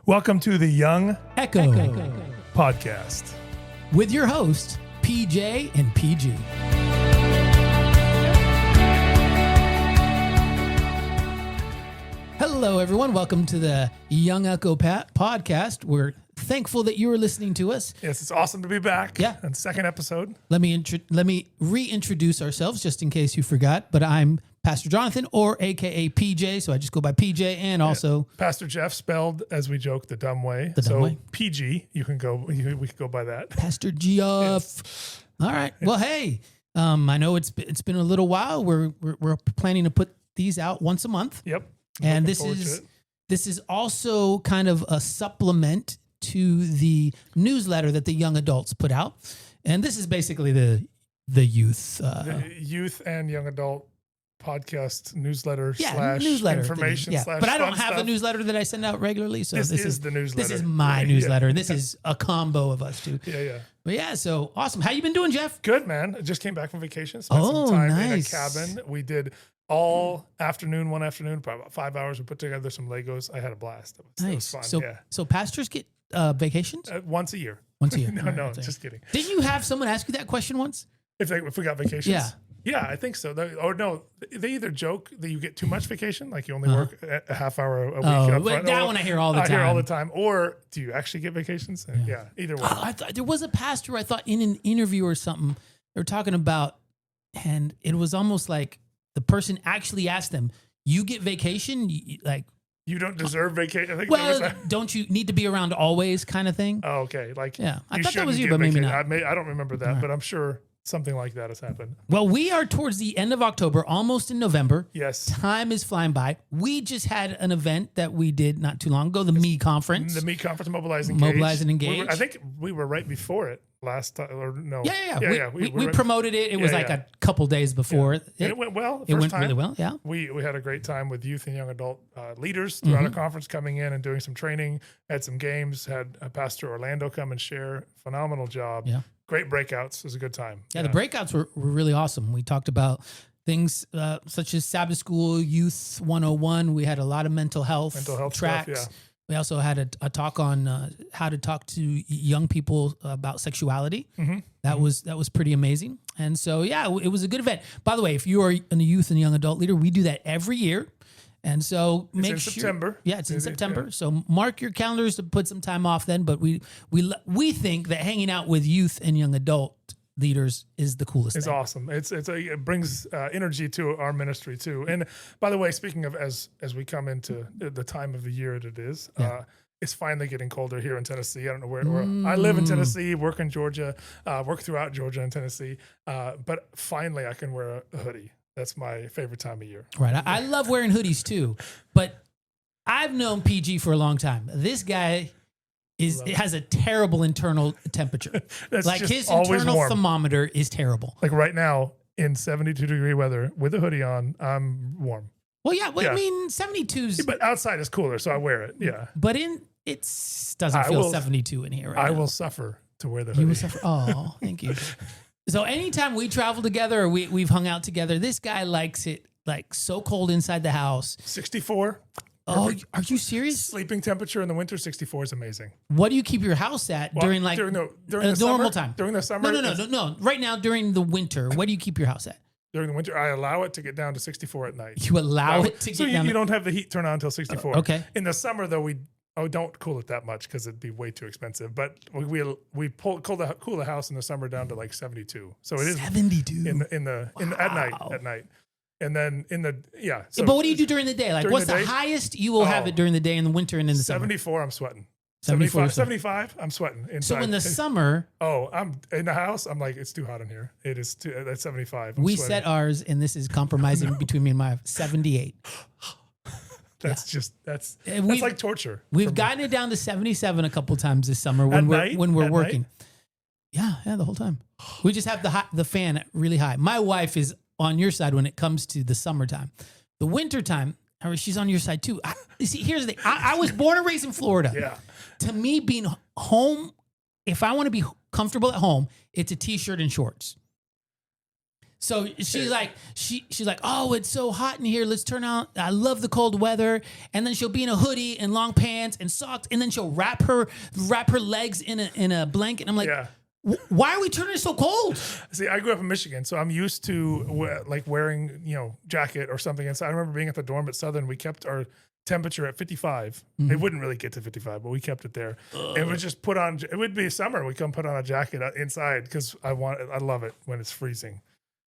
Welcome to the Young Echo Podcast. with your host, PJ and PG. Hello, everyone. Welcome to the Young Echo Podcast. We're thankful that you are listening to us. Yes, it's awesome to be back. Yeah. On the second episode. Let me reintroduce ourselves just in case you forgot, but I'm Pastor Jonathan, or AKA PJ, so I just go by PJ, and also Pastor Jeff, spelled as we joke the dumb way. The dumb way. PG, we can go by that. Pastor Jeff. Yes. All right. Well, hey, I know it's been a little while. We're planning to put these out once a month. Yep. And this is also kind of a supplement to the newsletter that the young adults put out. And this is basically the youth. The youth and young adult podcast newsletter newsletter information thing. slash But I don't fun have stuff. a newsletter that I send out regularly. So this is the newsletter. This is my newsletter. This is a combo of us two. Yeah. But yeah, so awesome. How you been doing, Jeff? Good, man. I just came back from vacation. Spent some time nice. in a cabin. We did all afternoon, one afternoon, probably about 5 hours. We put together some Legos. I had a blast. It was fun. So pastors get vacations? Once a year. Once a year. No, just kidding. Didn't you have someone ask you that question once? If we got vacations? Yeah, I think so. They either joke that you get too much vacation, like you only work a half hour a week. That one I hear all the time. I hear all the time. Or do you actually get vacations? Yeah, either way. I thought there was a pastor, I thought in an interview or something, they were talking about, and it was almost like the person actually asked them, you get vacation? You don't deserve vacation. I think don't you need to be around always kind of thing? Oh, okay. I thought that was you, but maybe not. I don't remember that, but I'm sure something like that has happened. Well, we are towards the end of October, almost in November. Yes. Time is flying by. We just had an event that we did not too long ago, the Me Conference. The Me Conference, Mobilize and Engage. I think we were right before it last time, or no. Yeah. We promoted it. It was a couple days before. And it went well. It went really well, yeah. We had a great time with youth and young adult leaders throughout our conference coming in and doing some training, had some games, had Pastor Orlando come and share. Phenomenal job. Yeah. Great breakouts. It was a good time. Yeah, the breakouts were really awesome. We talked about things such as Sabbath School, Youth 101. We had a lot of mental health tracks. Stuff, yeah. We also had a talk on how to talk to young people about sexuality. Mm-hmm. That was pretty amazing. And so, yeah, it was a good event. By the way, if you are a youth and young adult leader, we do that every year. And so it's in September. Yeah, it's in September. Yeah. So mark your calendars to put some time off then. But we think that hanging out with youth and young adult leaders is the coolest thing. It's awesome. It brings energy to our ministry too. And by the way, speaking of as we come into the time of the year that it is, it's finally getting colder here in Tennessee. I don't know where I live in Tennessee, work in Georgia, work throughout Georgia and Tennessee. But finally I can wear a hoodie. That's my favorite time of year. Right. I love wearing hoodies too, but I've known PG for a long time. This guy has a terrible internal temperature. Like his internal thermometer is terrible. Like right now in 72-degree weather with a hoodie on, I'm warm. Well, yeah. I mean, 72's. But outside is cooler, so I wear it. Yeah. But it doesn't feel 72 in here right now. I will suffer to wear the hoodie. You will suffer. Oh, thank you. So anytime we travel together or we've hung out together, this guy likes it like so cold inside the house. 64. Oh, are you serious? Sleeping temperature in the winter, 64 is amazing. What do you keep your house at during the normal time? During the summer? No. Right now, during the winter, what do you keep your house at? During the winter, I allow it to get down to 64 at night. You allow it to get down? So you don't have the heat turn on until 64. Okay. In the summer, though, we don't cool it that much because it'd be way too expensive. But we cool the house in the summer down to like 72. So it is 72 at night. And then So but what do you do during the day? Like what's the highest you will have it during the day in the winter and in the 74, summer? I'm sweating. 75, I'm sweating inside. So in the summer, I'm in the house. I'm like, it's too hot in here. It is too. That's 75. We set ours, and this is compromising between me and my 78. That's like torture. We've gotten it down to 77 a couple times this summer when we're working. Night? Yeah, the whole time. We just have the fan really high. My wife is on your side when it comes to the summertime. The wintertime, she's on your side too. See, here's the thing. I was born and raised in Florida. Yeah. To me, being home, if I want to be comfortable at home, it's a t-shirt and shorts. So she's like, she's like, oh, it's so hot in here. Let's turn out. I love the cold weather. And then she'll be in a hoodie and long pants and socks. And then she'll wrap her legs in a blanket. And I'm like, why are we turning it so cold? See, I grew up in Michigan, so I'm used to wearing, jacket or something inside. I remember being at the dorm at Southern. We kept our temperature at 55. It wouldn't really get to 55, but we kept it there. It would just put on. It would be summer. We come put on a jacket inside because I love it when it's freezing.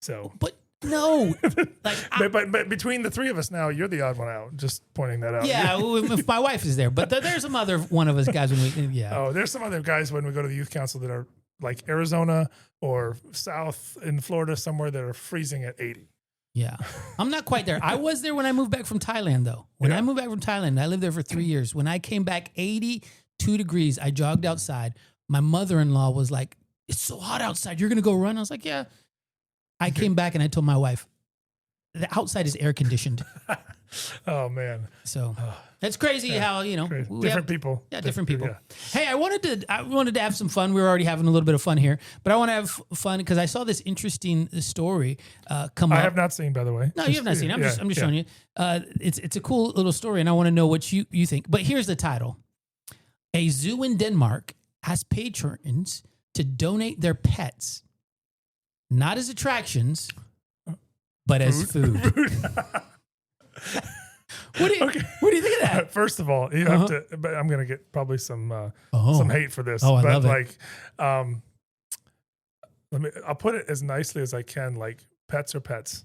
So, but no, but between the three of us now, you're the odd one out. Just pointing that out. Yeah, if my wife is there, but there's some other one of us guys when we. Yeah. Oh, there's some other guys when we go to the youth council that are like Arizona or south in Florida somewhere that are freezing at 80. Yeah, I'm not quite there. I was there when I moved back from Thailand, though. When I moved back from Thailand, I lived there for 3 years. When I came back, 82 degrees. I jogged outside. My mother-in-law was like, "It's so hot outside. You're gonna go run?" I was like, "Yeah." I came back and I told my wife, the outside is air conditioned. Oh man. So it's crazy how, different people. Yeah, different people. Yeah. Hey, I wanted to have some fun. We were already having a little bit of fun here, but I want to have fun because I saw this interesting story come up. I have not seen, by the way. No, you have not seen. I'm just showing you. It's a cool little story, and I want to know what you think. But here's the title: A zoo in Denmark asks patrons to donate their pets, not as attractions, but as food. What do you think of that? First of all, you have to. But I'm going to get probably some hate for this. Oh, I love it. I'll put it as nicely as I can. Like pets are pets,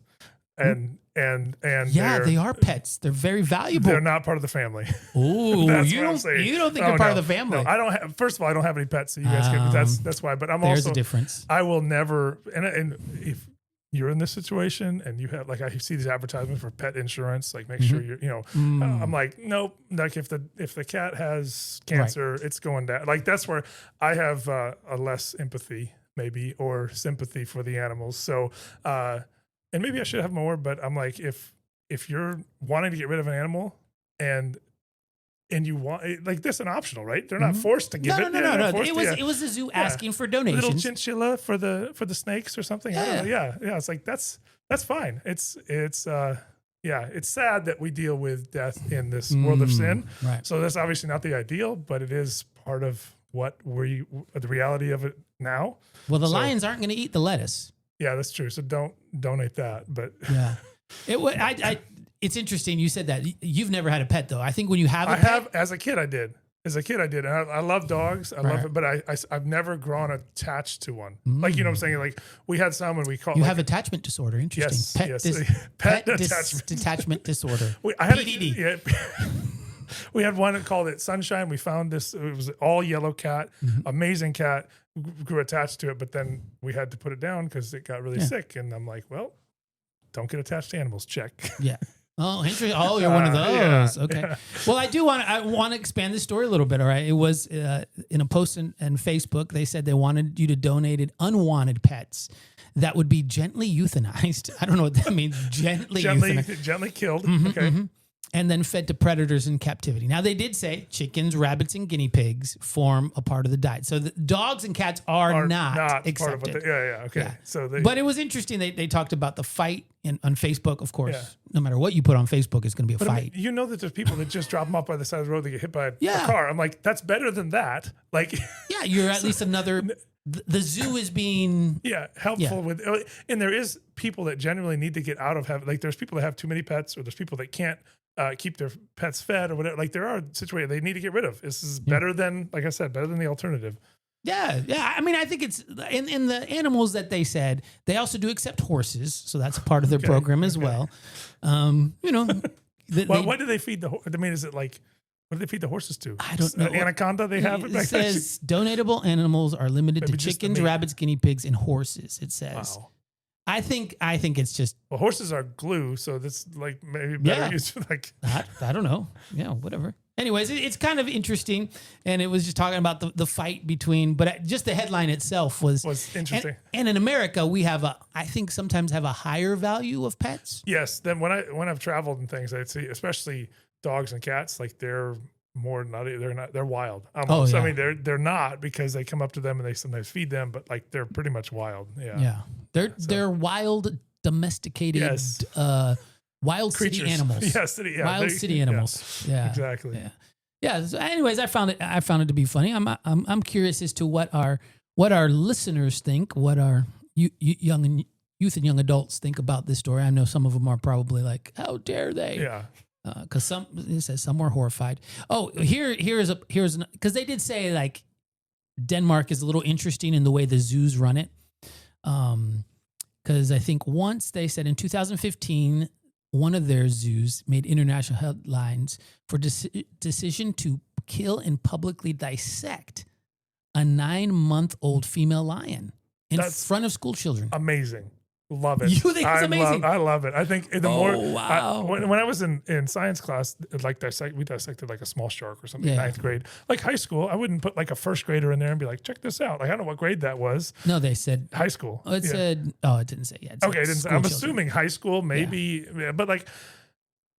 and they are pets. They're very valuable. They're not part of the family. Oh, you don't think they're part of the family? No, I don't have. First of all, I don't have any pets, so you guys get. That's why. But there's a difference. I will never. And if you're in this situation and you have, like, I see these advertisements for pet insurance, like make sure you're, I'm like, nope. Like if the cat has cancer, it's going down. Like that's where I have a less empathy maybe or sympathy for the animals. So, and maybe I should have more, but I'm like, if you're wanting to get rid of an animal and you want, like, this an optional, right? They're not forced to give it. No. It was the zoo asking for donations. Little chinchilla for the snakes or something. Yeah. It's like that's fine. It's sad that we deal with death in this world of sin. Right. So that's obviously not the ideal, but it is part of the reality of it now. Well, the lions aren't going to eat the lettuce. Yeah, that's true. So don't donate that. But yeah, it's interesting you said that. You've never had a pet, though. I think when you have a pet. have, as a kid, I did. And I love dogs. I love it, but I've never grown attached to one. Like, you know what I'm saying? Like, we had some and we call it. You have attachment disorder. Interesting. Yes. Pet detachment disorder. PDD. We had one that called it Sunshine. We found this. It was all yellow cat, amazing cat. Grew attached to it, but then we had to put it down because it got really sick. And I'm like, well, don't get attached to animals. Check. Yeah. Oh, interesting. Oh, you're one of those. Okay. Yeah. Well, I want to expand this story a little bit. All right. It was in a post in Facebook. They said they wanted you to donate unwanted pets that would be gently euthanized. I don't know what that means. Gently killed. Okay. And then fed to predators in captivity. Now, they did say chickens, rabbits, and guinea pigs form a part of the diet. So the dogs and cats are not accepted. Part of okay. Yeah. So but it was interesting. They talked about the fight on Facebook, of course. Yeah. No matter what you put on Facebook, it's going to be a fight. I mean, you know that there's people that just drop them off by the side of the road. They get hit by a car. I'm like, that's better than that. Like, yeah, you're at least another. The zoo is being helpful with, and there is people that genuinely need to get out of having, like, there's people that have too many pets, or there's people that can't keep their pets fed or whatever. Like, there are situations they need to get rid of. This is better than, like I said, better than the alternative. Yeah. I mean, I think it's in the animals that they said, they also do accept horses, so that's part of their program as well. What do they feed the? I mean, is it like? What do they feed the horses to? I don't know. Anaconda they have? It says donatable animals are limited to chickens, rabbits, guinea pigs, and horses, it says. Wow. I think it's just... Well, horses are glue, so that's like maybe better use for like... I don't know. Yeah, whatever. Anyways, it's kind of interesting, and it was just talking about the fight between... But just the headline itself was interesting. And in America, we have I think sometimes have a higher value of pets. Yes. Then when I've traveled and things, I'd see, especially dogs and cats, like they're more nutty. They're wild. I mean, they're not, because they come up to them and they sometimes feed them, but like they're pretty much wild. Yeah. They're wild, domesticated, Yes. wild Creatures. city animals. Wild city animals. Yeah, exactly. Yeah. So anyways, I found it to be funny. I'm curious as to what our listeners think, what our youth and young adults think about this story. I know some of them are probably like, "How dare they?" Yeah. Because it says some were horrified. Oh, here's because they did say like Denmark is a little interesting in the way the zoos run it. Because I think once they said in 2015, one of their zoos made international headlines for decision to kill and publicly dissect a 9-month-old female lion in front of school children. Amazing. Love it. You think it's amazing? I love it. I think the more wow. When I was in science class, like we dissected like a small shark or something in 9th grade. Like high school, I wouldn't put like a first grader in there and be like, check this out. Like I don't know what grade that was. No, they said high school. It said it didn't say yet. Okay, it didn't say. I'm assuming high school, maybe, but like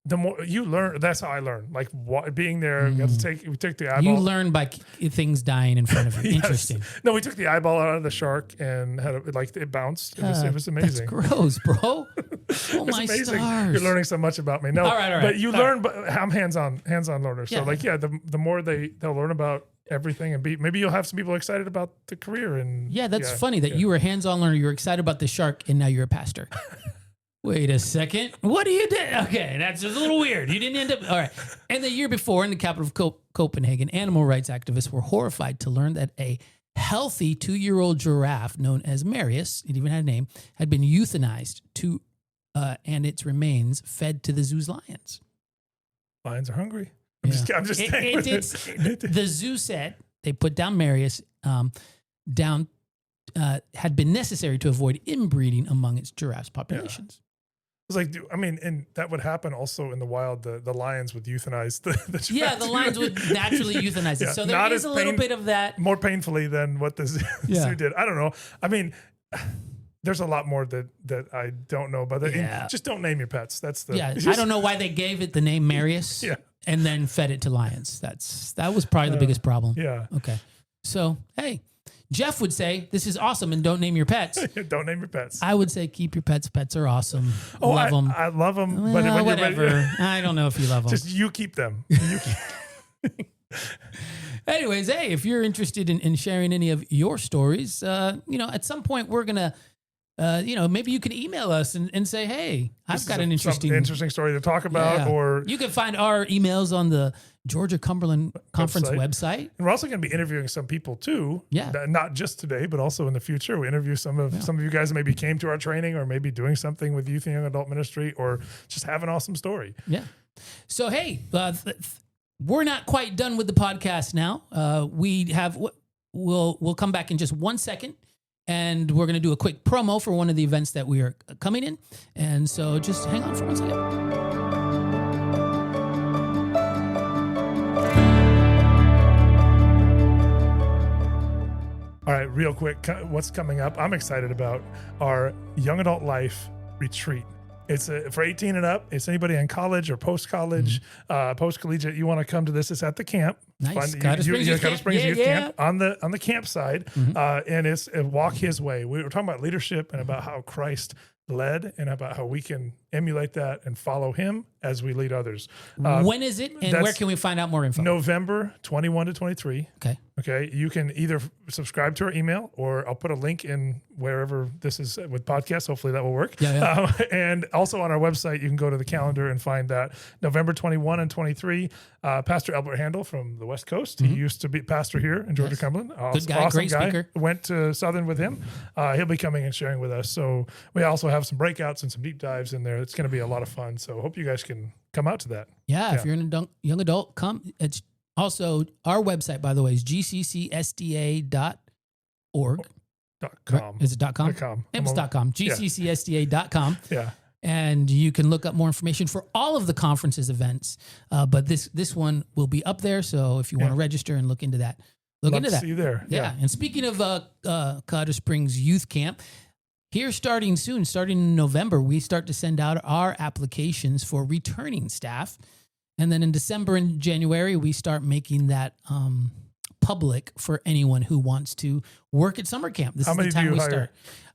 the more you learn, that's how I learned. Like being there, we took the eyeball. You learn by things dying in front of you. Yes. Interesting. No, we took the eyeball out of the shark and had it bounced. It was amazing. That's gross, bro. Oh my amazing. Stars! You're learning so much about me. No, all right. But you learn. But I'm hands-on learner. So the more they'll learn about everything and maybe you'll have some people excited about the career and that's funny that you were a hands-on learner. You were excited about the shark, and now you're a pastor. Wait a second. What do you do? Okay, that's just a little weird. You didn't end up. All right. And the year before, in the capital of Copenhagen, animal rights activists were horrified to learn that a healthy 2-year-old giraffe known as Marius, it even had a name, had been euthanized and its remains fed to the zoo's lions. Lions are hungry. I'm just saying. The zoo said they put down Marius had been necessary to avoid inbreeding among its giraffes populations. It's like, and that would happen also in the wild. The lions would euthanize the giraffes. Yeah, the lions would naturally euthanize it. So there is a little bit of that. More painfully than what the zoo did. I don't know. There's a lot more that I don't know about that. Just don't name your pets. That's the I don't know why they gave it the name Marius and then fed it to lions. That was probably the biggest problem. Yeah. Okay. So, hey, Jeff would say, this is awesome and don't name your pets. Don't name your pets. I would say keep your pets. Pets are awesome. Love them. I love them. Well, but when whatever. You're ready, I don't know if you love them. Just you keep them. Anyways, hey, if you're interested in sharing any of your stories, at some point we're going to, maybe you can email us and say, hey, I've got an interesting story to talk about. Or you can find our emails on the Georgia Cumberland Conference website. And we're also going to be interviewing some people too. Yeah. Not just today, but also in the future. We interview some of you guys that maybe came to our training or maybe doing something with youth and young adult ministry or just have an awesome story. Yeah. So, hey, we're not quite done with the podcast now. We'll come back in just 1 second. And we're going to do a quick promo for one of the events that we are coming in. And so just hang on for 1 second. All right, real quick, what's coming up? I'm excited about our Young Adult Life Retreat. It's for 18 and up. It's anybody in college or post-college, post-collegiate. You want to come to this? It's at the camp. Nice. Colorado Springs Youth Camp on the campsite, and it's Walk His Way. We were talking about leadership and about how Christ led and about how we can emulate that and follow him as we lead others. When is it, and where can we find out more info? November 21 to 23. Okay. You can either subscribe to our email, or I'll put a link in wherever this is with podcasts. Hopefully that will work. And also on our website, you can go to the calendar and find that November 21 and 23. Pastor Albert Handel from the West Coast. He used to be pastor here in Georgia Cumberland. Good guy, awesome great speaker. Went to Southern with him. He'll be coming and sharing with us. So we also have some breakouts and some deep dives in there. It's going to be a lot of fun. So hope you guys can come out to that. Yeah. If you're a young adult, come. It's also our website, by the way, is gccsda.org. .com. Is it .com? .com. It's .com. gccsda.com. Yeah. And you can look up more information for all of the conferences events. But this one will be up there. So if you want to register and look into that, Love to see you there. Yeah. And speaking of Colorado Springs Youth Camp, here starting in November, we start to send out our applications for returning staff. And then in December and January, we start making that public for anyone who wants to work at summer camp. This How is many the do time you we hire?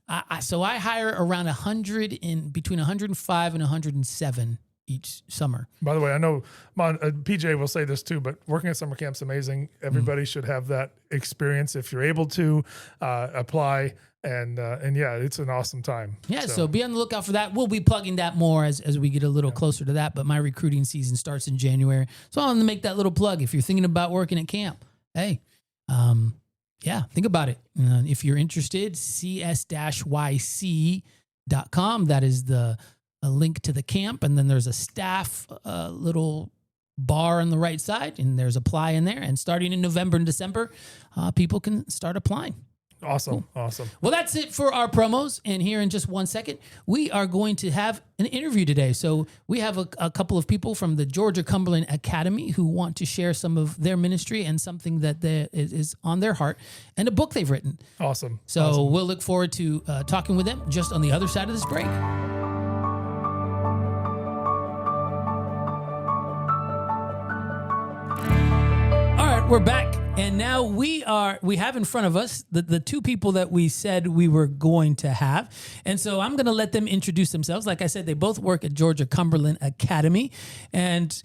start. So I hire around 100 between 105 and 107 each summer. By the way, I know PJ will say this too, but working at summer camp's amazing. Everybody should have that experience if you're able to apply. And yeah, it's an awesome time. Yeah, so be on the lookout for that. We'll be plugging that more as we get a little closer to that. But my recruiting season starts in January. So I wanted to make that little plug. If you're thinking about working at camp, hey, yeah, think about it. If you're interested, cs-yc.com. That is a link to the camp. And then there's a staff little bar on the right side. And there's apply in there. And starting in November and December, people can start applying. Awesome. Cool. Awesome. Well, that's it for our promos. And here in just 1 second, we are going to have an interview today. So we have a couple of people from the Georgia Cumberland Academy who want to share some of their ministry and something that is on their heart and a book they've written. Awesome. So we'll look forward to talking with them just on the other side of this break. All right, we're back. And now we have in front of us the two people that we said we were going to have. And so I'm going to let them introduce themselves. Like I said, they both work at Georgia Cumberland Academy. And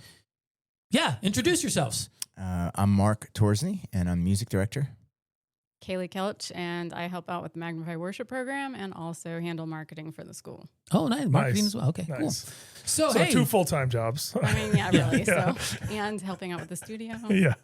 yeah, introduce yourselves. I'm Mark Torsney, and I'm music director. Kaylee Kelch, and I help out with the Magnify Worship program and also handle marketing for the school. Oh, nice. Marketing as well. Okay, cool. So hey, 2 full-time jobs. I mean, yeah, really. So, and helping out with the studio. Yeah.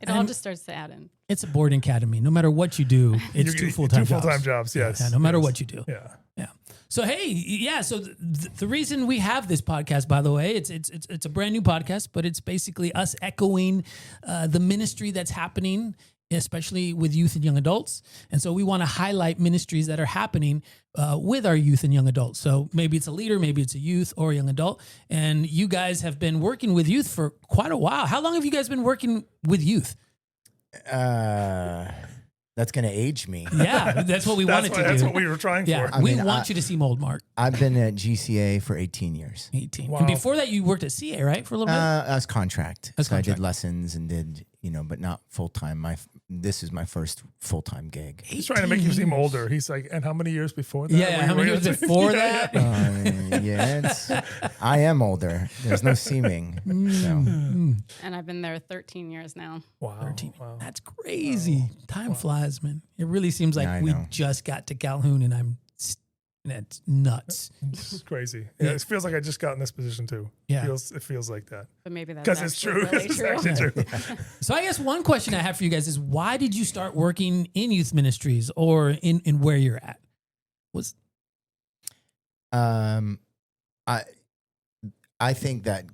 It all just starts to add in. It's a boarding academy. No matter what you do, it's 2 full-time jobs. 2 full-time jobs, yes. Yeah, no matter what you do. Yeah. Yeah. So hey, yeah. So the reason we have this podcast, by the way, it's a brand new podcast, but it's basically us echoing the ministry that's happening, especially with youth and young adults. And so we want to highlight ministries that are happening with our youth and young adults. So maybe it's a leader, maybe it's a youth or a young adult. And you guys have been working with youth for quite a while. How long have you guys been working with youth? That's going to age me. Yeah, that's what we wanted to do. That's what we were trying for. We want you to seem old, Mark. I've been at GCA for 18 years. 18. Wow. And before that, you worked at CA, right? For a little bit? I was contract. As So I contract. did lessons and did, but not full-time. This is my first full-time gig. He's trying to make you seem older. He's like, and how many years before that? Yeah, how many years before that? I am older. There's no seeming. So. And I've been there 13 years now. Wow. 13. Wow. That's crazy. Time flies, man. It really seems like Yeah, I we know. just got to Calhoun and that's nuts. It's crazy. Yeah, it feels like I just got in this position too. Yeah. It feels like that. But maybe that's Because it's true. Really It's true. actually true. So I guess one question I have for you guys is why did you start working in youth ministries or in where you're at? I think that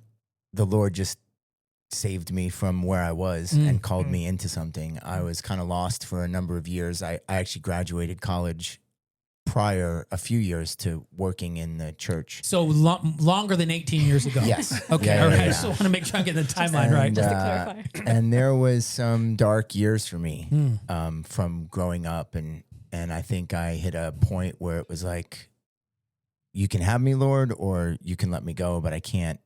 the Lord just saved me from where I was and called me into something. I was kind of lost for a number of years. I actually graduated college prior a few years to working in the church. So longer than 18 years ago. Yes. Okay. Yeah, all right. yeah, I yeah. just want to make sure I get the timeline right. Just to clarify. And there was some dark years for me from growing up. And I think I hit a point where it was like, you can have me, Lord, or you can let me go, but I can't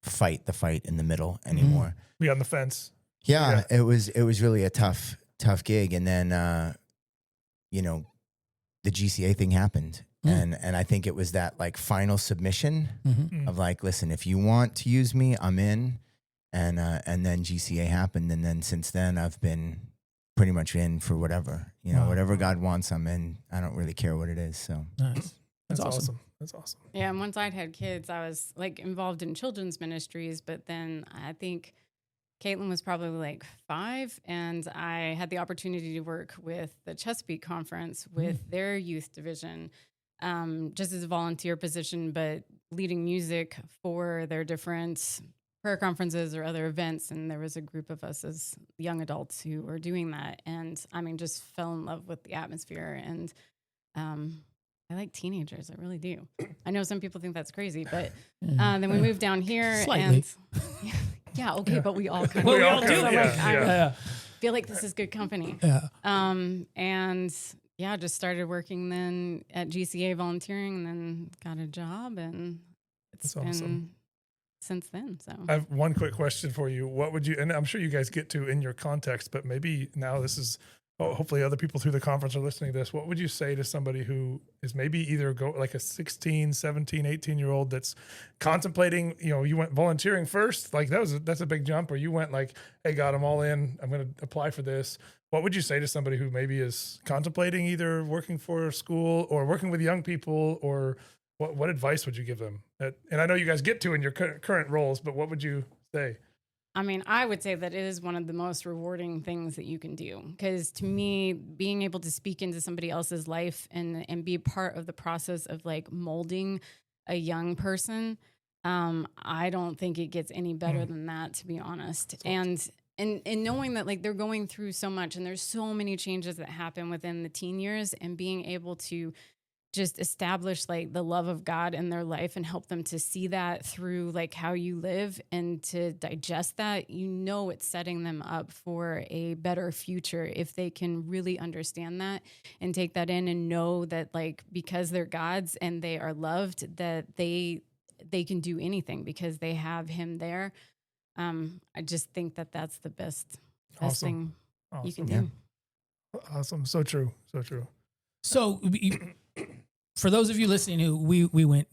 fight the fight in the middle anymore. Be on the fence. Yeah, it was really a tough gig. And then, the GCA thing happened. And I think it was that like final submission of like, listen, if you want to use me, I'm in. And then GCA happened. And then since then I've been pretty much in for whatever, whatever God wants, I'm in. I don't really care what it is. So Nice. That's awesome. That's awesome. Yeah, and once I'd had kids, I was like involved in children's ministries, but then I think Caitlin was probably like 5, and I had the opportunity to work with the Chesapeake Conference with their youth division, just as a volunteer position, but leading music for their different prayer conferences or other events. And there was a group of us as young adults who were doing that. And I mean, just fell in love with the atmosphere. And I like teenagers. I really do. I know some people think that's crazy, but then we moved down here. Slightly. And yeah, okay, but we all kind Well, of we all do. So, like, Yeah. I feel like this is good company. Yeah. And yeah, just started working then at GCA volunteering and then got a job, and it's That's been awesome. since then. So I have one quick question for you. What would you, and I'm sure you guys get to in your context, but maybe now this is, hopefully other people through the conference are listening to this. What would you say to somebody who is maybe either like a 16, 17, 18-year-old that's contemplating, you went volunteering first, like that's a big jump, or you went like, hey, God, I'm all in, I'm going to apply for this. What would you say to somebody who maybe is contemplating either working for a school or working with young people, or what advice would you give them? And I know you guys get to in your current roles, but what would you say? I mean, I would say that it is one of the most rewarding things that you can do, because to me, being able to speak into somebody else's life and be part of the process of like molding a young person, I don't think it gets any better than that, to be honest. And knowing that like they're going through so much and there's so many changes that happen within the teen years, and being able to just establish like the love of God in their life and help them to see that through like how you live and to digest that, it's setting them up for a better future if they can really understand that and take that in and know that like, because they're God's and they are loved, that they can do anything because they have him there. I just think that that's the best thing you can do. Awesome. So true. So true. So for those of you listening who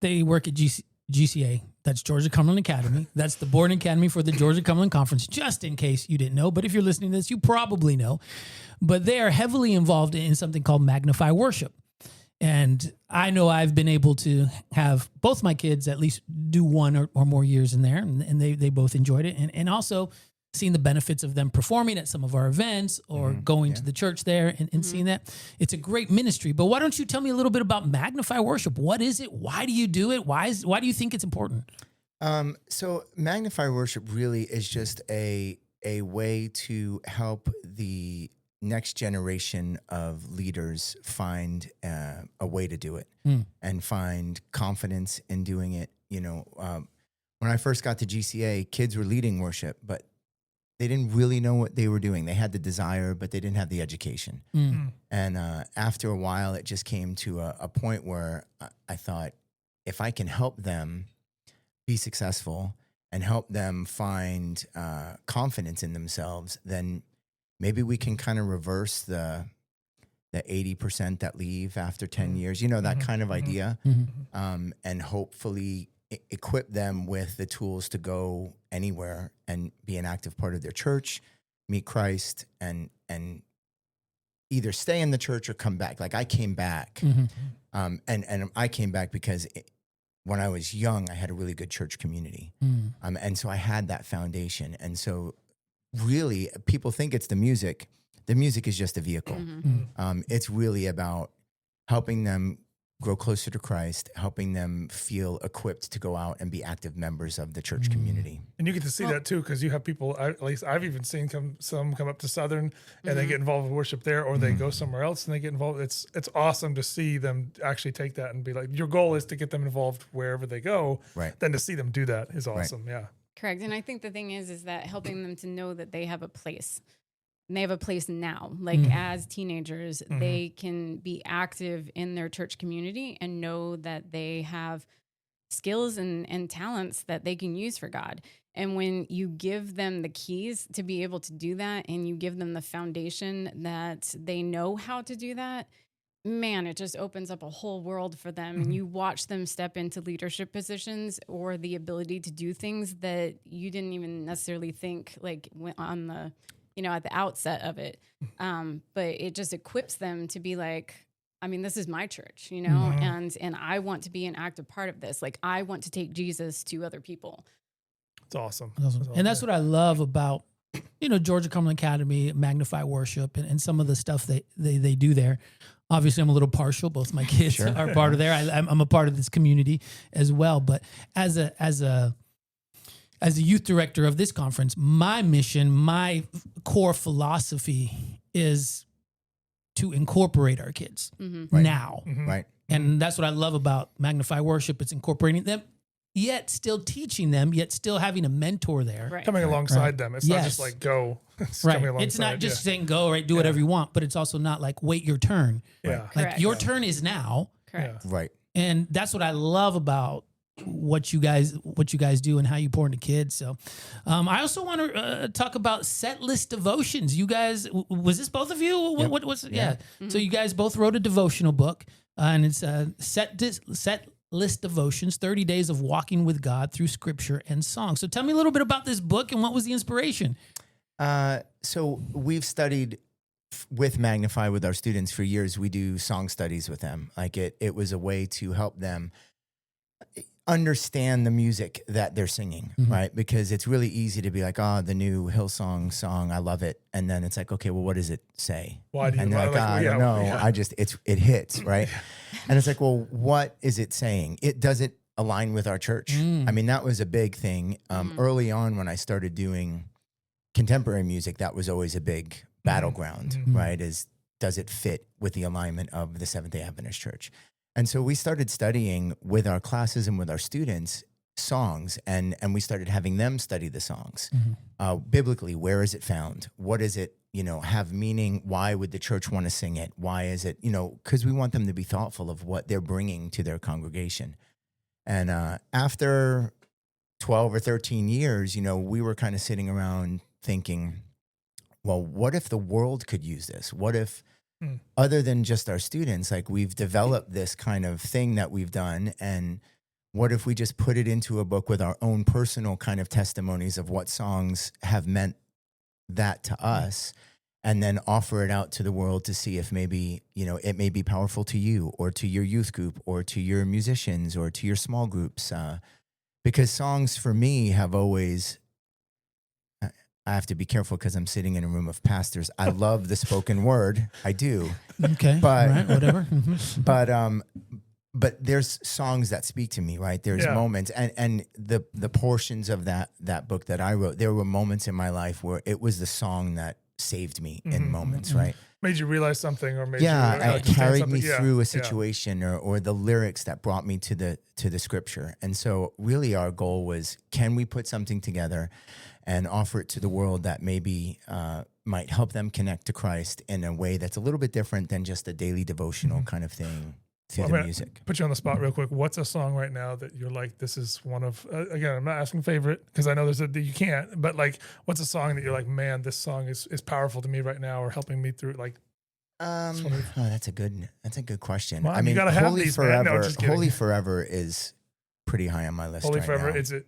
they work at GCA, that's Georgia Cumberland Academy. That's the boarding academy for the Georgia Cumberland Conference, just in case you didn't know. But if you're listening to this, you probably know. But they are heavily involved in something called Magnify Worship. And I know I've been able to have both my kids at least do one or more years in there, and they both enjoyed it. And also seeing the benefits of them performing at some of our events or going to the church there and seeing that. It's a great ministry. But why don't you tell me a little bit about Magnify Worship? What is it? Why do you do it? Why do you think it's important? So Magnify Worship really is just a way to help the next generation of leaders find a way to do it and find confidence in doing it. When I first got to GCA, kids were leading worship, but they didn't really know what they were doing. They had the desire, but they didn't have the education. And after a while, it just came to a point where I thought, if I can help them be successful and help them find confidence in themselves, then maybe we can kind of reverse the 80% that leave after 10 years, that kind of idea, and hopefully equip them with the tools to go anywhere and be an active part of their church, meet Christ, and either stay in the church or come back. Like I came back, and I came back because when I was young, I had a really good church community, and so I had that foundation. And so, really, people think it's the music. The music is just a vehicle. It's really about helping them grow closer to Christ, helping them feel equipped to go out and be active members of the church community. And you get to see that too, because you have people, at least I've even seen some come up to Southern and they get involved with worship there, or they go somewhere else and they get involved. It's awesome to see them actually take that and be like, your goal is to get them involved wherever they go. Right. Then to see them do that is awesome. Right. Yeah. Correct. And I think the thing is that helping them to know that they have a place. And they have a place now. Like as teenagers, they can be active in their church community and know that they have skills and talents that they can use for God. And when you give them the keys to be able to do that, and you give them the foundation that they know how to do that, man, it just opens up a whole world for them. And you watch them step into leadership positions or the ability to do things that you didn't even necessarily think like on the, at the outset of it. But it just equips them to be like, I mean, this is my church, and I want to be an active part of this. Like I want to take Jesus to other people. It's awesome. And that's what I love about, Georgia Cumberland Academy, Magnify Worship, and some of the stuff they do there. Obviously, I'm a little partial. Both my kids are part of there. I'm a part of this community as well. But as a youth director of this conference, my mission, my core philosophy is to incorporate our kids now. Right. And that's what I love about Magnify Worship. It's incorporating them, yet still teaching them, yet still having a mentor there. Right. Coming alongside them. It's not just like go. It's coming alongside. It's not just saying go, right, do whatever you want, but it's also not like wait your turn. Yeah. Like your turn is now. Correct. Right. And that's what I love about what you guys do and how you pour into kids. So I also want to talk about set list devotions. You guys, was this both of you? Yep. What was Yeah. So you guys both wrote a devotional book, and it's set list devotions, 30 days of walking with God through scripture and song. So tell me a little bit about this book and what was the inspiration? So we've studied with Magnify with our students for years. We do song studies with them. Like it was a way to help them understand the music that they're singing, right? Because it's really easy to be like, oh, the new Hillsong song, I love it. And then it's like, okay, well, what does it say? Why do you and they're like, I don't know. Yeah. It hits, right? And it's like, well, what is it saying? Does it align with our church? I mean, that was a big thing. Early on when I started doing contemporary music, that was always a big battleground, right? Does it fit with the alignment of the Seventh-day Adventist Church? And so we started studying with our classes and with our students songs, and we started having them study the songs. Biblically, where is it found? What is it, have meaning? Why would the church want to sing it? Why is it, because we want them to be thoughtful of what they're bringing to their congregation. And after 12 or 13 years, we were kind of sitting around thinking, well, what if the world could use this? What if, other than just our students, like we've developed this kind of thing that we've done, and what if we just put it into a book with our own personal kind of testimonies of what songs have meant that to us, and then offer it out to the world to see if maybe, it may be powerful to you or to your youth group or to your musicians or to your small groups. Because songs for me have always, I have to be careful because I'm sitting in a room of pastors. I love the spoken word. I do. Okay. But, right, whatever. But there's songs that speak to me, right? There's moments, and the portions of that book that I wrote, there were moments in my life where it was the song that saved me in moments, right? Made you realize something, or made it carried me something. through a situation, or the lyrics that brought me to the scripture. And so really our goal was, can we put something together and offer it to the world that maybe might help them connect to Christ in a way that's a little bit different than just a daily devotional kind of thing through the music. Put you on the spot real quick. What's a song right now that you're like, this is one of, again, I'm not asking favorite because I know you can't, but like, what's a song that you're like, man, this song is powerful to me right now, or helping me through like, that's a good question. Well, I mean, you gotta have Holy these, Forever, man. No, just kidding. Holy Forever is pretty high on my list. Holy right Forever, now. is it?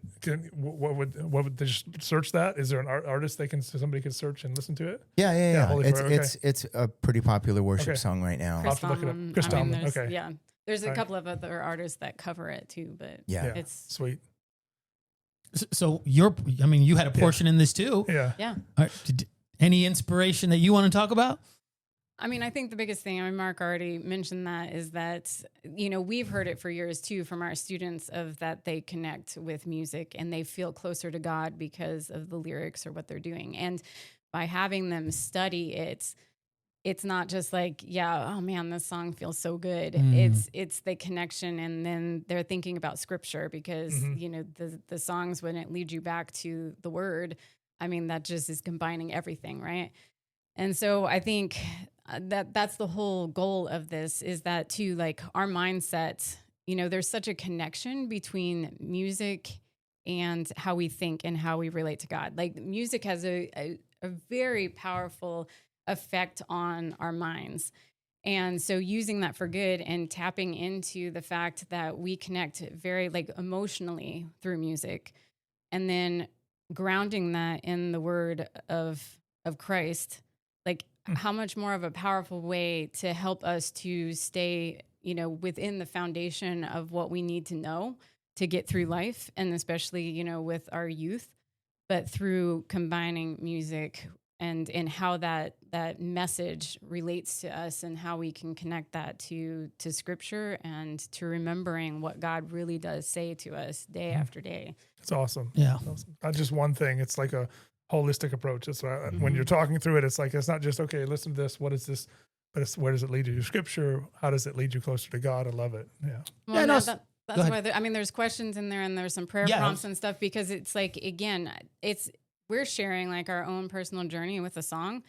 What would they just search that? Is there an artist somebody can search and listen to it? Yeah. Holy Forever, It's a pretty popular worship song right now. I'll have to look it up. Chris Tomlin. Okay. Yeah. There's a couple of other artists that cover it too, but it's sweet. So you had a portion in this too. Yeah. Yeah. All right. Any inspiration that you want to talk about? I mean, I think the biggest thing, Mark already mentioned that, is that, we've heard it for years too from our students, of that they connect with music and they feel closer to God because of the lyrics or what they're doing. And by having them study it, it's not just like, oh man, this song feels so good. It's the connection, and then they're thinking about scripture because, the songs, when it leads you back to the word, I mean, that just is combining everything, right? And so I think that's the whole goal of this, is that too, like our mindset, there's such a connection between music and how we think and how we relate to God. Like music has a very powerful effect on our minds. And so using that for good and tapping into the fact that we connect very emotionally through music, and then grounding that in the word of Christ, how much more of a powerful way to help us to stay, within the foundation of what we need to know to get through life, and especially, with our youth, but through combining music and how that message relates to us, and how we can connect that to scripture and to remembering what God really does say to us day after day. It's awesome. Yeah. It's awesome. Not just one thing. It's like a holistic approach. It's when you're talking through it, it's like, it's not just, okay, listen to this. What is this? But it's, where does it lead you to scripture? How does it lead you closer to God? I love it. Yeah. Well, that's why there's questions in there, and there's some prayer prompts and stuff, because it's like, again, we're sharing our own personal journey with a song,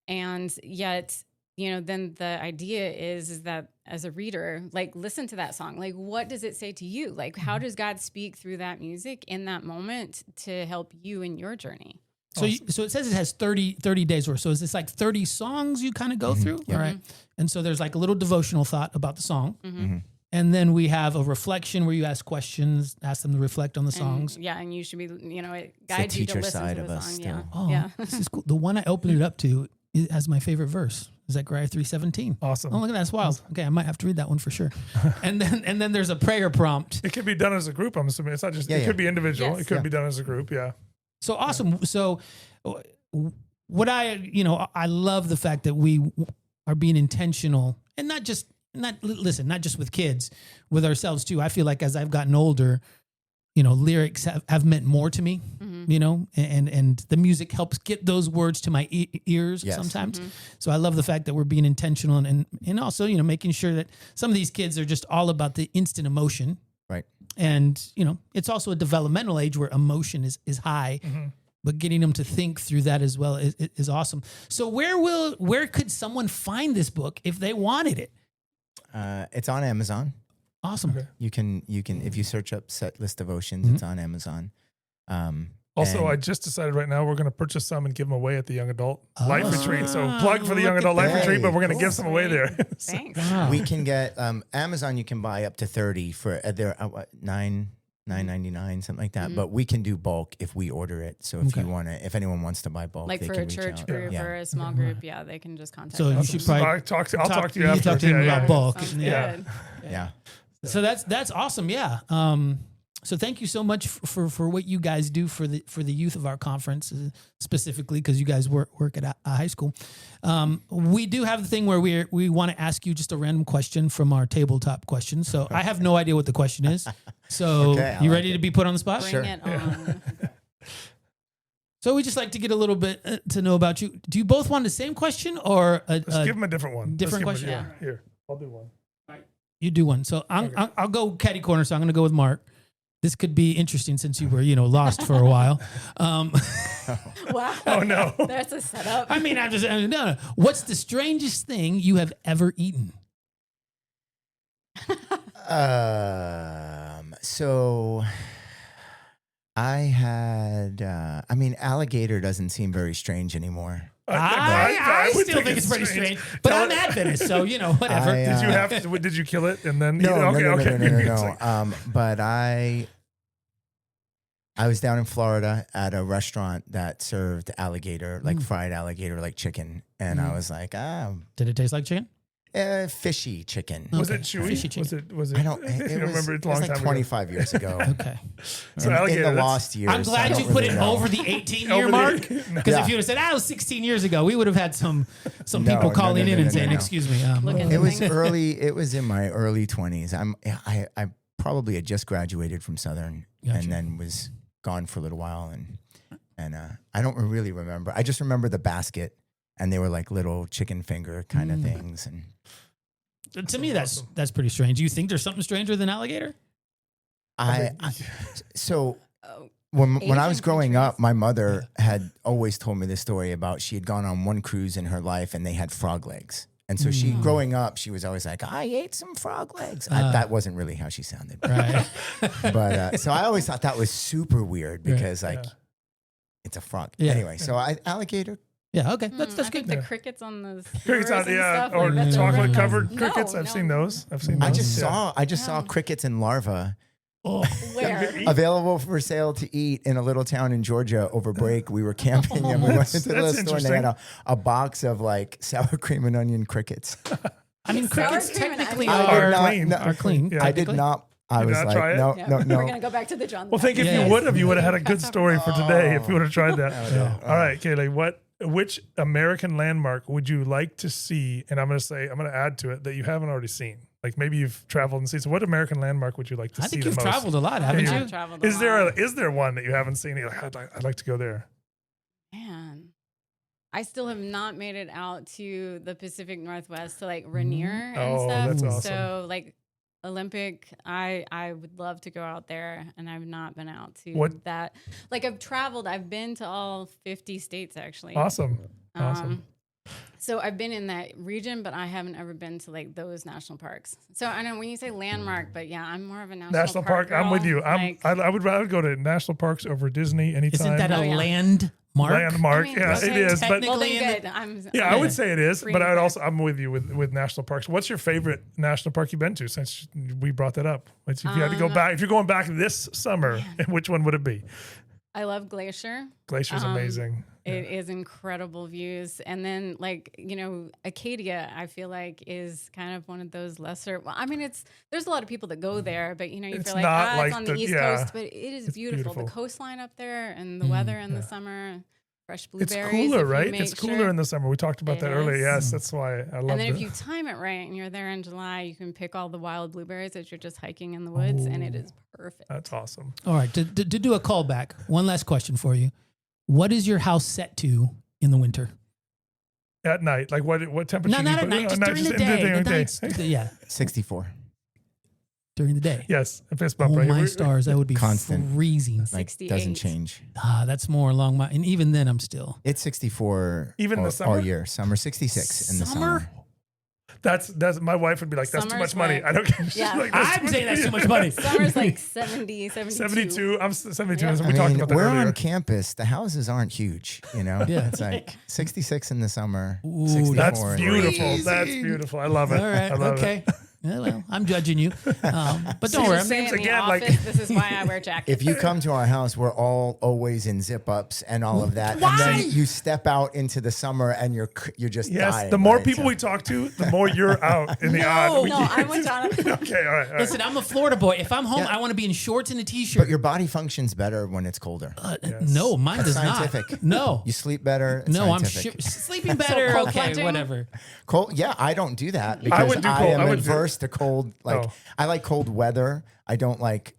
and yet, then the idea is that as a reader, like listen to that song. Like, what does it say to you? Like, how does God speak through that music in that moment to help you in your journey? So, so it says it has 30 days worth. So is this like 30 songs you kind of go through? Yeah. All right. And so there's like a little devotional thought about the song. Mm-hmm. And then we have a reflection where you ask questions, ask them to reflect on the songs. And you should be, it guides you to teacher listen side to of the us song. still. Oh, Yeah. this is cool. The one I opened it up to has my favorite verse. Zechariah 3:17. Awesome. Oh, look at that. That's wild. Okay, I might have to read that one for sure. and then there's a prayer prompt. It could be done as a group. I'm assuming it's not just. It could be individual. Yes. It could be done as a group. Yeah. So awesome. So what I love the fact that we are being intentional and not just with kids, with ourselves too. I feel like as I've gotten older, lyrics have meant more to me, and the music helps get those words to my ears sometimes. So I love the fact that we're being intentional and also, making sure that some of these kids are just all about the instant emotion. Right. And, it's also a developmental age where emotion is high, but getting them to think through that as well is awesome. So where could someone find this book if they wanted it? It's on Amazon. Awesome. Okay. You can if you search up Set List Devotions, it's on Amazon. Also, and- I just decided right now we're going to purchase some and give them away at the Young Adult Life Ah, Retreat. So plug for the Young look Adult at Life that. Retreat, but we're going to Cool. give some away there. So- Thanks. Wow. we can get Amazon. You can buy up to 30 for they're $9.99, something like that. But we can do bulk if we order it. So if if anyone wants to buy bulk, Like they for can a reach church out. group Yeah. or a small group, they can just contact So you us. should probably I'll talk to you you after. talk to him about bulk. Sounds Yeah. good. Yeah. So that's awesome. Yeah. So thank you so much for what you guys do for the youth of our conference, specifically because you guys work at a high school. We do have the thing where we want to ask you just a random question from our tabletop questions. So I have no idea what the question is. So Okay, I you like ready it. to be put on the spot? Bring it on. So we just like to get a little bit to know about you. Do you both want the same question or Let's give them a different one. different Let's give 'em question? Here, I'll do one. you do one? So I'll go catty corner. So I'm going to go with Mark. This could be interesting since you were, lost for a while. Wow. Oh, no. That's a setup. I mean, no. What's the strangest thing you have ever eaten? So I had, alligator doesn't seem very strange anymore. I would still think it's pretty strange, but I'm Adventist, so whatever. I, Did you kill it and then? No, eat it? no. It's like- But I was down in Florida at a restaurant that served alligator, like fried alligator, like chicken, and I was like, Did it taste like chicken? fishy chicken. Was Okay. it chewy? Fishy chicken. Was it? I don't. I It was, remember it's a it was long like time 25 years ago. Okay. So in alligator, the that's- lost years. I'm glad I you don't put really it know. over the 18-year Over the- mark, because Yeah. if you would have said, it was 16 years ago, we would have had some No, people no, calling no, in no, and no, saying, no. excuse me. Look at It the was thing. early. It was in my early 20s. I probably had just graduated from Southern Gotcha. and then was gone for a little while, and I don't really remember. I just remember the basket, and they were like little chicken finger kind of things. And To me, that's pretty strange. Do you think there's something stranger than alligator? So Oh, when I Asian was growing countries. up, my mother had always told me this story about she had gone on one cruise in her life and they had frog legs. And so she, growing up, she was always like, I ate some frog legs. That wasn't really how she sounded. Right. But so I always thought that was super weird because Yeah. it's a frog. Yeah. Anyway, so alligator. Yeah. Okay. That's I good. think the crickets on the Crickets out, and yeah, stuff, or like, that's a chocolate really covered nice- crickets. No, I've no. seen those. I've seen those. I just Yeah. saw crickets and larvae Oh. Where? available for sale to eat in a little town in Georgia over break. We were camping and we went into the That's little store and they had interesting. a box of like sour cream and onion crickets. I mean, Sour crickets cream and technically onion. Are are clean. are clean. Yeah. I did not. I Did was not like, try it? no, Yeah. no, We're no. gonna go back to the John. Well, think if Yes. you would have, you would have had a good story for today if you would have tried that. Yeah. All right, Kaylee, which American landmark would you like to see? And I'm going to add to it that you haven't already seen. Like maybe you've traveled and seen. So what American landmark would you like to I see think the you've most? traveled a lot, haven't Yeah. you? I've traveled a Is there lot. one that you haven't seen? You're like, I'd like to go there. Man, I still have not made it out to the Pacific Northwest to like Rainier and Oh, stuff. that's awesome. So like Olympic, I would love to go out there, and I've not been out to What- that. Like I've traveled. I've been to all 50 states actually. Awesome. Awesome. So I've been in that region, but I haven't ever been to like those national parks. So I know when you say landmark, but yeah, I'm more of a national park I'm with girl. you. Like, I would rather go to national parks over Disney anytime. Isn't that a landmark? Landmark? I mean, yeah, okay, it is. But well, technically then good. yeah, I would say it is. Free But and I'm with you with national parks. What's your favorite national park you've been to since we brought that up? If you had to go back, if you're going back this summer, which one would it be? I love Glacier. Glacier's amazing. It is incredible views. And then Acadia, I feel like is kind of one of those lesser, well, I mean, there's a lot of people that go there, but you It's feel like, not like it's on the East yeah. Coast, but it is beautiful. beautiful. The coastline up there and the weather in the summer, fresh blueberries. It's cooler, if you right? make It's cooler sure. in the summer. We talked about It that earlier. is. Yes, that's why I love And then it. if you time it right and you're there in July, you can pick all the wild blueberries as you're just hiking in the woods, and it is perfect. That's awesome. All right, to do a callback, one last question for you. What is your house set to in the winter? At night, like what temperature? No, do you not at put night, it? just Not during the in day. The day. nights, yeah, 64. during the day. Yes, a fist Oh bump right my here. stars, that would be Constant. freezing. Like 68. doesn't change. That's more along my, and even then I'm still. It's 64 Even in the summer? all year. Summer 66 in the summer. That's my wife would be like, that's too much Summer's money. like- I don't care. She's Yeah. like, that's I'm saying that's too much money. Summer's like 70, 72. 72. I'm 72. Yeah. So I we talked mean, about that we're earlier. on campus. The houses aren't huge, you know? Yeah. It's like 66 in the summer, Ooh, 64 That's in the beautiful. winter. That's beautiful. I love it. All right, I love okay. it. Yeah, well, I'm judging you, but don't See, worry. it I'm- seems in the again like- office, this is why I wear jackets. If you come to our house, we're all always in zip-ups and all of that. Why? And then you step out into the summer and you're just Yes, dying. the more right? people So- we talk to, the more you're out in the No. odd. No, I'm with Jonathan. Okay, all right. Listen, I'm a Florida boy. If I'm home, Yeah. I want to be in shorts and a t-shirt. But your body functions better when it's colder. No, mine does Scientific. not. No, You sleep better. It's no, I'm scientific. sleeping better. cold Okay, plunging? whatever. Cold, yeah, I don't do that because would do I cold. am I would do- adverse to cold. Like Oh. I like cold weather. I don't like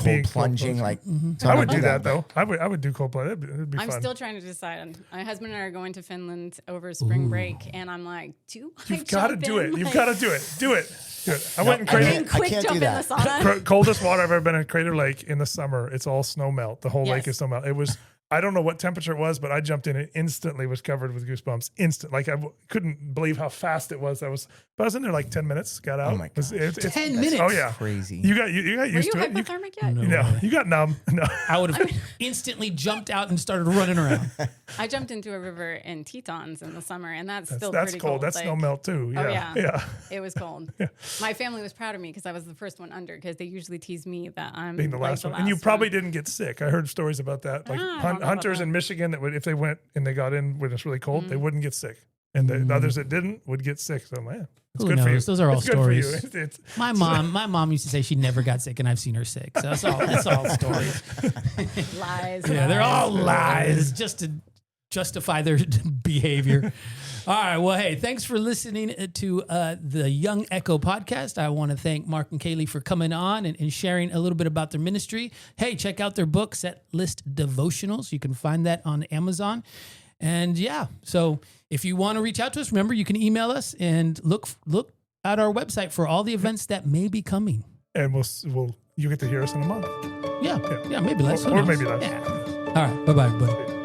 Being cold cold plunging. plunging. Like Mm-hmm. so I would don't do that though. I would do cold play. It'd be I'm fun. still trying to decide. My husband and I are going to Finland over spring break, and I'm like, You've got to do it. You've got to do it. Do it. Do it. I went in I Crater. can't- quick do jump in the that. sauna. Coldest water I've ever been in Crater Lake in the summer. It's all snow melt. The whole lake Yes. is snow melt. It was. I don't know what temperature it was, but I jumped in and instantly was covered with goosebumps. Instant, like couldn't believe how fast it was. But I was in there like 10 minutes. Got out. Oh my gosh. 10 minutes. Oh yeah, crazy. you got Were used you to it. hypothermic yet? No, you got numb. No, I would have instantly jumped out and started running around. I jumped into a river in Tetons in the summer, and that's still that's pretty cold. That's like, snow melt too. Oh, Yeah, yeah. It was cold. My family was proud of me because I was the first one under, because they usually tease me that I'm Being the like last one, and you probably didn't get sick. I heard stories about that, like I don't know about hunters that. in Michigan that would, if they went and they got in when it's really cold, they wouldn't get sick, and the others that didn't would get sick. So man, it's Who good for you. knows? Those are all It's good for you. stories. It's- My mom used to say she never got sick, and I've seen her sick. So that's all stories. lies. Yeah, they're all lies. lies just to justify their behavior. All right. Well, hey, thanks for listening to the Young Echo podcast. I want to thank Mark and Kaylee for coming on and sharing a little bit about their ministry. Hey, check out their book, Set List Devotionals. You can find that on Amazon. And yeah, so if you want to reach out to us, remember, you can email us and look at our website for all the events that may be coming. and you get to hear us in a month. Yeah, maybe less. Who Or knows? maybe less. Yeah. All right. Bye-bye, everybody.